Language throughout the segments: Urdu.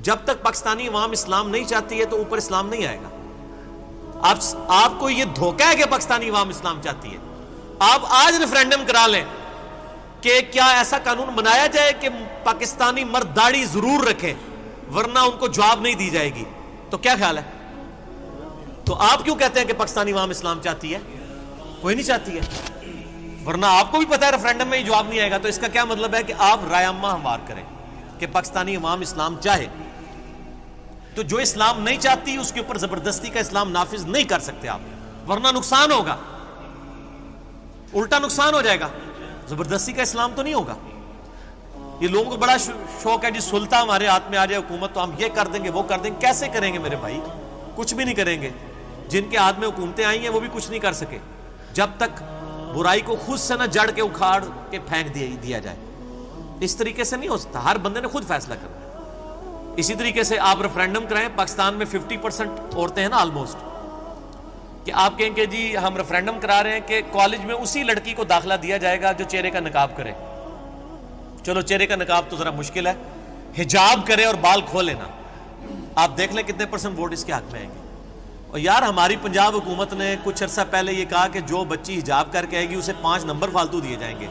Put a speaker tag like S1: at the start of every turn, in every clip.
S1: جب تک پاکستانی عوام اسلام نہیں چاہتی ہے تو اوپر اسلام نہیں آئے گا. آپ کو یہ دھوکہ ہے کہ پاکستانی عوام اسلام چاہتی ہے. آپ آج ریفرینڈم کرا لیں کہ کیا ایسا قانون بنایا جائے کہ پاکستانی مرد داڑھی ضرور رکھیں ورنہ ان کو جواب نہیں دی جائے گی, تو کیا خیال ہے؟ تو آپ کیوں کہتے ہیں کہ پاکستانی عوام اسلام چاہتی ہے؟ کوئی نہیں چاہتی ہے, ورنہ آپ کو بھی پتا ہے ریفرینڈم میں یہ جواب نہیں آئے گا. تو اس کا کیا مطلب ہے کہ آپ رائے عامہ ہموار کریں کہ پاکستانی عوام اسلام چاہے. تو جو اسلام نہیں چاہتی اس کے اوپر زبردستی کا اسلام نافذ نہیں کر سکتے آپ, ورنہ نقصان ہوگا, الٹا نقصان ہو جائے گا. زبردستی کا اسلام تو نہیں ہوگا. یہ لوگوں کو بڑا شوق ہے جی سلطہ ہمارے ہاتھ میں آ جائے حکومت تو ہم یہ کر دیں گے وہ کر دیں گے. کیسے کریں گے میرے بھائی؟ کچھ بھی نہیں کریں گے. جن کے ہاتھ میں حکومتیں آئی ہیں وہ بھی کچھ نہیں کر سکے جب تک برائی کو خود سے نہ جڑ کے اکھاڑ کے پھینک دیا جائے. اس طریقے سے نہیں ہو سکتا, ہر بندے نے خود فیصلہ کرنا ہے. اسی طریقے سے آپ ریفرینڈم کرائیں, پاکستان میں 50% عورتیں ہیں نا آلموسٹ, کہ آپ کہیں کہ جی ہم ریفرینڈم کرا رہے ہیں کہ کالج میں اسی لڑکی کو داخلہ دیا جائے گا جو چہرے کا نقاب کرے. چلو چہرے کا نقاب تو ذرا مشکل ہے, حجاب کرے اور بال کھولے نا. آپ دیکھ لیں کتنے % ووٹ اس کے حق میں آئیں گے. اور یار ہماری پنجاب حکومت نے کچھ عرصہ پہلے یہ کہا کہ جو بچی حجاب کر کے آئے گی اسے 5 نمبر فالتو دیے جائیں گے.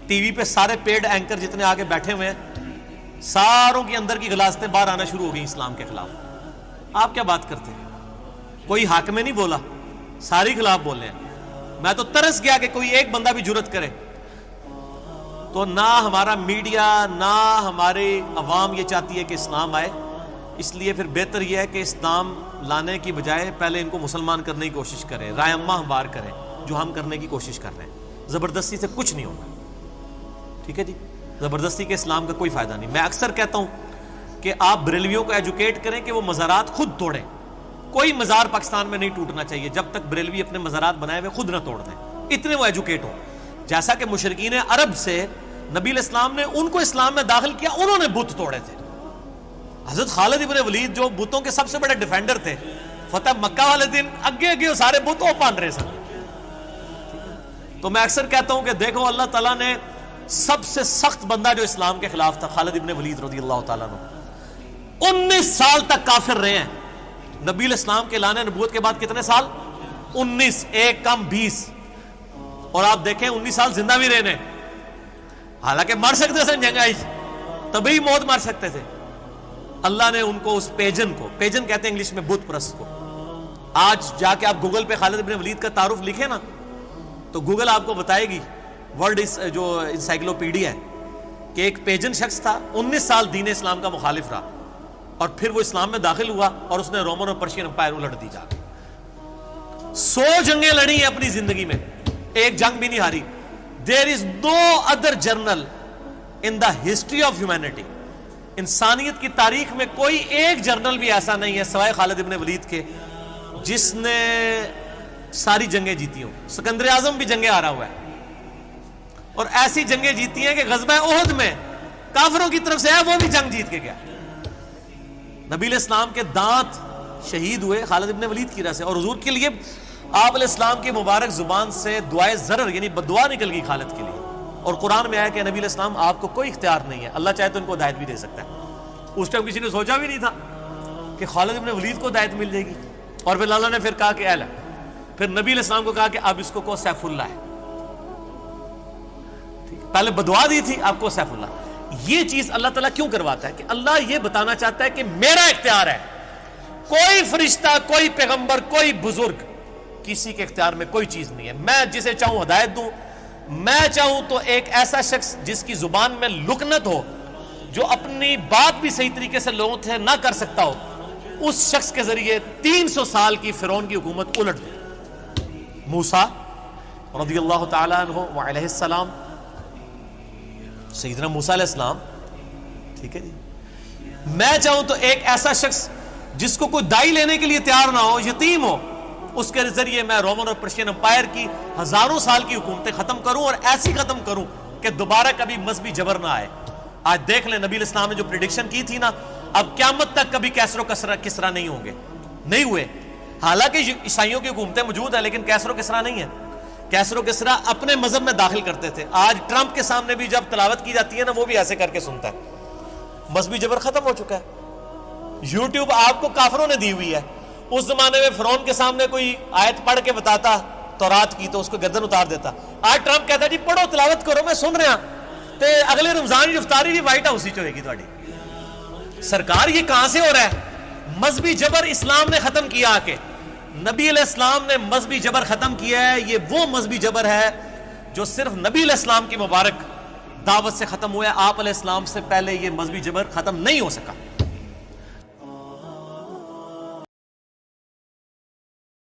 S1: ٹی وی پہ سارے پیڈ اینکر جتنے آگے بیٹھے ہوئے ہیں ساروں کے اندر کی غلاظتیں باہر آنا شروع ہو گئی اسلام کے خلاف. آپ کیا بات کرتے ہیں؟ کوئی حق میں نہیں بولا, ساری خلاف بول رہے ہیں. میں تو ترس گیا کہ کوئی ایک بندہ بھی جرت کرے. تو نہ ہمارا میڈیا نہ ہمارے عوام یہ چاہتی ہے کہ اسلام آئے. اس لیے پھر بہتر یہ ہے کہ اسلام لانے کی بجائے پہلے ان کو مسلمان کرنے کی کوشش کریں, رائے عامہ ہموار کریں, جو ہم کرنے کی کوشش کر رہے ہیں. زبردستی سے کچھ نہیں ہوگا, ٹھیک ہے جی؟ زبردستی کے اسلام کا کوئی فائدہ نہیں. میں اکثر کہتا ہوں کہ آپ بریلویوں کو ایجوکیٹ کریں کہ وہ مزارات خود توڑیں. کوئی مزار پاکستان میں نہیں ٹوٹنا چاہیے جب تک بریلوی اپنے مزارات بنائے ہوئے خود نہ توڑ دیں, اتنے وہ ایجوکیٹ ہوں. جیسا کہ مشرکین عرب سے نبی علیہ السلام نے ان کو اسلام میں داخل کیا, انہوں نے بت توڑے تھے. حضرت خالد ابن ولید جو بتوں کے سب سے بڑے ڈیفینڈر تھے, فتح مکہ والے دن اگے سارے بت وہ پان رہے سن. تو میں اکثر کہتا ہوں کہ دیکھو اللہ تعالیٰ نے سب سے سخت بندہ جو اسلام کے خلاف تھا خالد ابن ولید رضی اللہ تعالیٰ عنہ 19 سال تک کافر رہے ہیں. نبی علیہ السلام کے اعلان نبوت کے بعد کتنے سال؟ 19, ایک کم 20. اور آپ دیکھیں 19 سال زندہ بھی رہنے, حالانکہ مر سکتے تھے جنگائی, تبھی موت مر سکتے تھے. اللہ نے ان کو اس پیجن کہتے ہیں انگلش میں بت پرست کو. آج جا کے آپ گوگل پہ خالد ابن ولید کا تعارف لکھیں نا تو گوگل آپ کو بتائے گی, ورلڈ جو انسائکلوپیڈیا ہے, کہ ایک پیجن شخص تھا 19 سال دین اسلام کا مخالف رہا اور پھر وہ اسلام میں داخل ہوا اور اس نے رومن اور پرشین امپائر الٹ دی. جا کے 100 جنگیں لڑی ہیں اپنی زندگی میں, ایک جنگ بھی نہیں ہاری. There is no other general in the history of humanity. انسانیت کی تاریخ میں کوئی ایک جنرل بھی ایسا نہیں ہے سوائے خالد ابن ولید کے جس نے ساری جنگیں جیتی ہوں. سکندر اعظم بھی جنگیں ہارا ہوا ہے, اور ایسی جنگیں جیتی ہیں کہ غزوہ احد میں کافروں کی طرف سے ہے وہ بھی جنگ جیت کے گیا. نبی علیہ السلام کے دانت شہید ہوئے خالد ابن ولید کی وجہ سے, اور حضور کے لیے آپ علیہ السلام کی مبارک زبان سے دعائے ضرر یعنی بددعا نکل گئی خالد کے لیے. اور قرآن میں آیا کہ نبی علیہ السلام آپ کو کوئی اختیار نہیں ہے, اللہ چاہے تو ان کو ہدایت بھی دے سکتا ہے. اس ٹائم کسی نے سوچا بھی نہیں تھا کہ خالد ابن ولید کو ہدایت مل جائے گی. اور پھر اللہ نے پھر کہا کہ اے اللہ, پھر نبی علیہ السلام کو کہا کہ اب اس کو سیف اللہ ہے. پہلے بدعا دی تھی, آپ کو سیف اللہ. یہ چیز اللہ تعالیٰ کیوں کرواتا ہے؟ کہ اللہ یہ بتانا چاہتا ہے کہ میرا اختیار ہے, کوئی فرشتہ, کوئی پیغمبر, کوئی بزرگ, کسی کے اختیار میں کوئی چیز نہیں ہے. میں جسے چاہوں ہدایت دوں, میں چاہوں تو ایک ایسا شخص جس کی زبان میں لکنت ہو, جو اپنی بات بھی صحیح طریقے سے لوگوں سے نہ کر سکتا ہو, اس شخص کے ذریعے 300 سال کی فرعون کی حکومت الٹ دے. موسیٰ رضی اللہ تعالیٰ عنہ وعلیہ السلام, سیدنا موسیٰ علیہ السلام, ٹھیک ہے جی. میں چاہوں تو ایک ایسا شخص جس کو کوئی دائی لینے کے لیے تیار نہ ہو, یتیم ہو, اس کے ذریعے میں رومن اور پرشین امپائر کی ہزاروں سال کی حکومتیں ختم کروں, اور ایسی ختم کروں کہ دوبارہ کبھی مذہبی جبر نہ آئے. آج دیکھ لیں نبی علیہ السلام نے جو پریڈکشن کی تھی نا, اب قیامت تک کبھی کیسر و کسرا نہیں ہوں گے, نہیں ہوئے. حالانکہ عیسائیوں کی حکومتیں موجود ہیں لیکن کیسر و کسرا نہیں ہے. کیسر و کسرا اپنے مذہب میں داخل کرتے تھے. آج ٹرمپ کے سامنے بھی جب تلاوت کی جاتی ہے نا وہ بھی ایسے کر کے سنتا ہے. مذہبی جبر ختم ہو چکا ہے. یوٹیوب آپ کو کافروں نے دی ہوئی ہے. اس زمانے میں فرعون کے سامنے کوئی آیت پڑھ کے بتاتا تورات کی تو اس کو گردن اتار دیتا. آج ٹرمپ کہتا ہے جی پڑھو تلاوت کرو میں سن رہا تے اگلے رمضان کی افطاری بھی وائٹ ہاؤس ہی ہوئے گی تہاڈی. سرکار یہ کہاں سے ہو رہا ہے؟ مذہبی جبر اسلام نے ختم کیا آ کے. نبی علیہ السلام نے مذہبی جبر ختم کیا ہے. یہ وہ مذہبی جبر ہے جو صرف نبی علیہ السلام کی مبارک دعوت سے ختم ہوا ہے. آپ علیہ السلام سے پہلے یہ مذہبی جبر ختم نہیں ہو سکا.